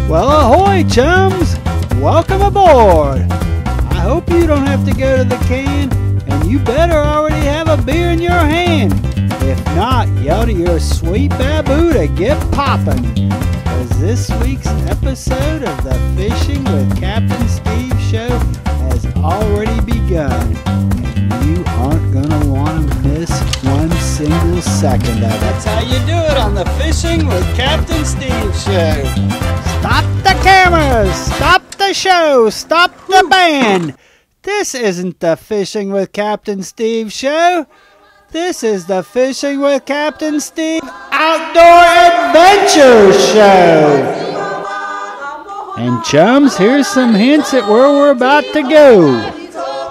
Well, ahoy, chums! Welcome aboard! I hope you don't have to go to the can, and you better already have a beer in your hand. If not, yell to your sweet baboo to get poppin', because this week's episode of the Fishing with Captain Steve show has already begun, and you aren't gonna want to miss one single second of it. That's how you do it on the Fishing with Captain Steve show. Stop the cameras! Stop the show! Stop the band! This isn't the Fishing with Captain Steve show. This is the Fishing with Captain Steve Outdoor Adventure show. And chums, here's some hints at where we're about to go.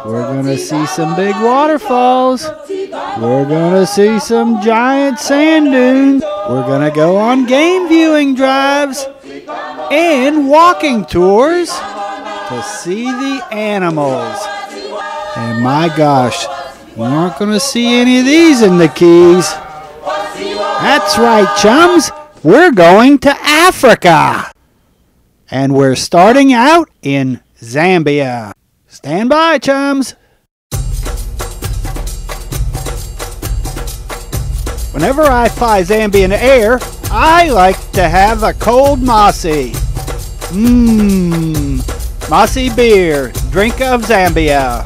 We're gonna see some big waterfalls. We're gonna see some giant sand dunes. We're gonna go on game viewing drives and walking tours to see the animals. And my gosh, we aren't going to see any of these in the Keys. That's right, chums. We're going to Africa. And we're starting out in Zambia. Stand by, chums. Whenever I fly Zambian air, I like to have a cold Mossy. Mossy beer, drink of Zambia.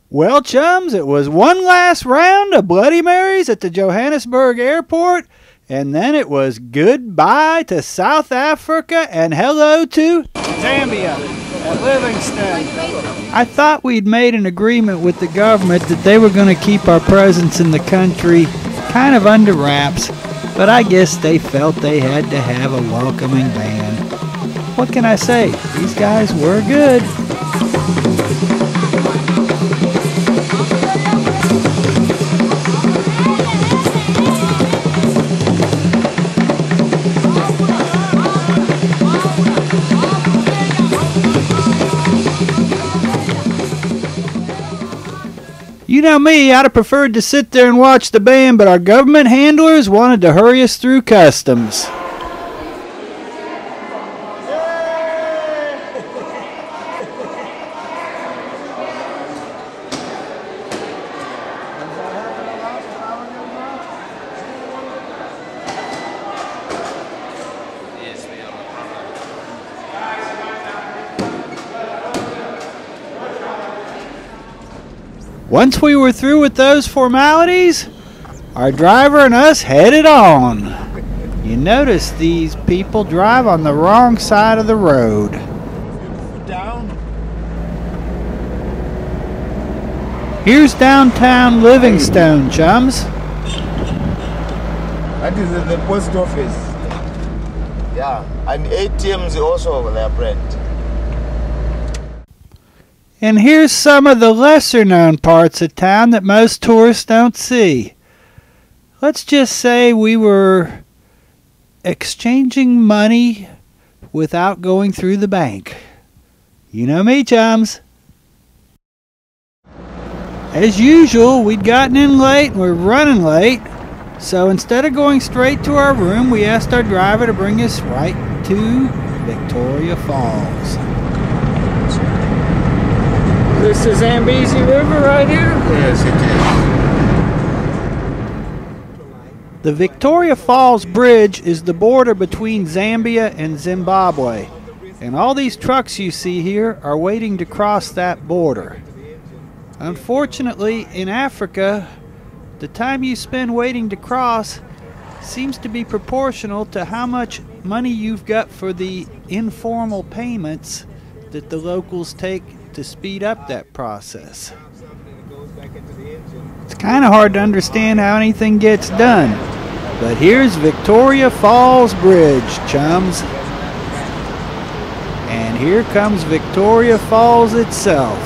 Well, chums, it was one last round of Bloody Marys at the Johannesburg airport, and then it was goodbye to South Africa and hello to Zambia at Livingstone. I thought we'd made an agreement with the government that they were going to keep our presence in the country kind of under wraps, but I guess they felt they had to have a welcoming band. What can I say? These guys were good. You know me, I'd have preferred to sit there and watch the band, but our government handlers wanted to hurry us through customs. Once we were through with those formalities, our driver and us headed on. You notice these people drive on the wrong side of the road. Here's downtown Livingstone, chums. That is the post office. Yeah, and ATMs also there, Brent. And here's some of the lesser known parts of town that most tourists don't see. Let's just say we were exchanging money without going through the bank. You know me, chums. As usual, we'd gotten in late and we're running late. So instead of going straight to our room, we asked our driver to bring us right to Victoria Falls. This is Zambezi River right here? Yes, it is. The Victoria Falls Bridge is the border between Zambia and Zimbabwe. And all these trucks you see here are waiting to cross that border. Unfortunately, in Africa, the time you spend waiting to cross seems to be proportional to how much money you've got for the informal payments that the locals take to speed up that process. It's kind of hard to understand how anything gets done, but here's Victoria Falls Bridge, chums. And here comes Victoria Falls itself.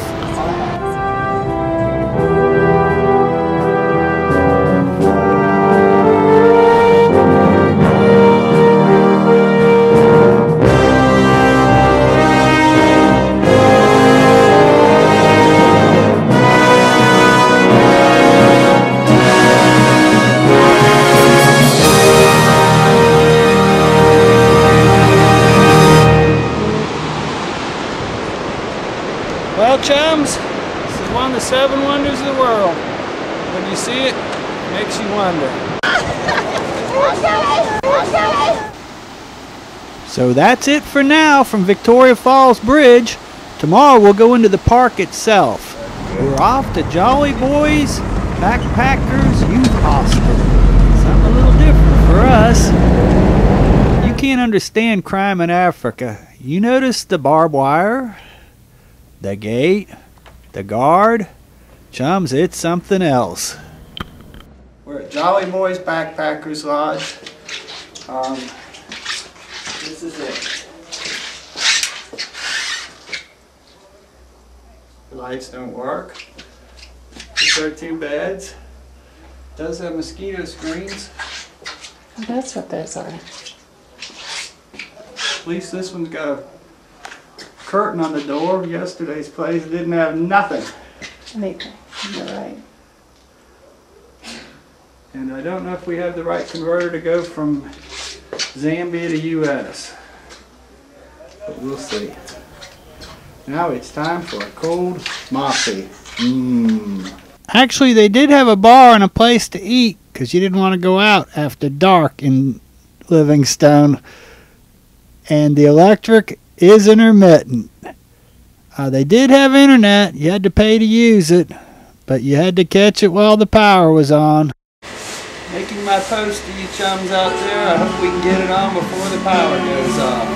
It's one of the 7 wonders of the world. When you see it, it makes you wonder. So that's it for now from Victoria Falls Bridge. Tomorrow we'll go into the park itself. We're off to Jolly Boys Backpackers Youth Hostel. Something a little different for us. You can't understand crime in Africa. You notice the barbed wire, the gate, the guard. Chums, it's something else. We're at Jolly Boys Backpackers Lodge. This is it. The lights don't work. These are 2 beds. Does have mosquito screens. That's what those are. At least this one's got a curtain on the door. Yesterday's place didn't have nothing. Anything. You're right. And I don't know if we have the right converter to go from Zambia to US. But we'll see. Now it's time for a cold mossy. Actually, they did have a bar and a place to eat because you didn't want to go out after dark in Livingstone. And the electric is intermittent. They did have internet. You had to pay to use it, but you had to catch it while the power was on. Making my post to you chums out there. I hope we can get it on before the power goes off.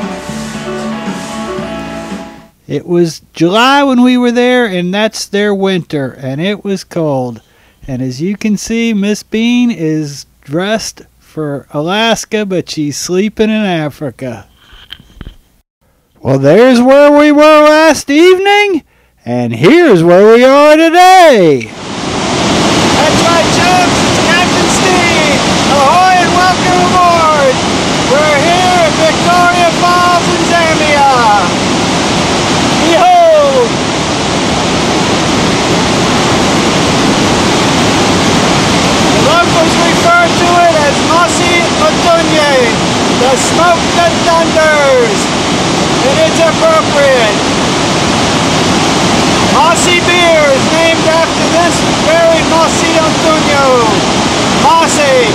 It was July when we were there, and that's their winter, and it was cold. And as you can see, Miss Bean is dressed for Alaska, but she's sleeping in Africa. Well, there's where we were last evening, and here's where we are today. That's right, chums, it's Captain Steve. Ahoy and welcome aboard. We're here at Victoria Falls in Zambia. Behold! The locals refer to it as Mossy Otunye, the smoke that thunders, and it's appropriate. Mossy beer is named after this very Mossy Otunyo. Mossy.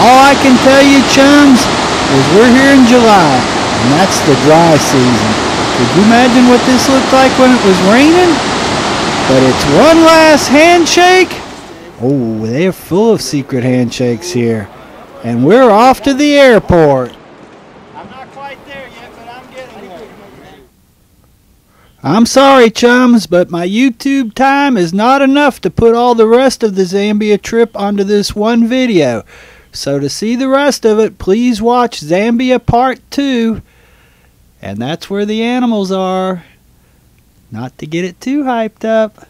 All I can tell you, chums, is we're here in July, and that's the dry season. Could you imagine what this looked like when it was raining? But it's one last handshake. Oh, they're full of secret handshakes here. And we're off to the airport. I'm not quite there yet, but I'm getting there. I'm sorry, chums, but my YouTube time is not enough to put all the rest of the Zambia trip onto this one video. So to see the rest of it, please watch Zambia Part 2. And that's where the animals are. Not to get it too hyped up.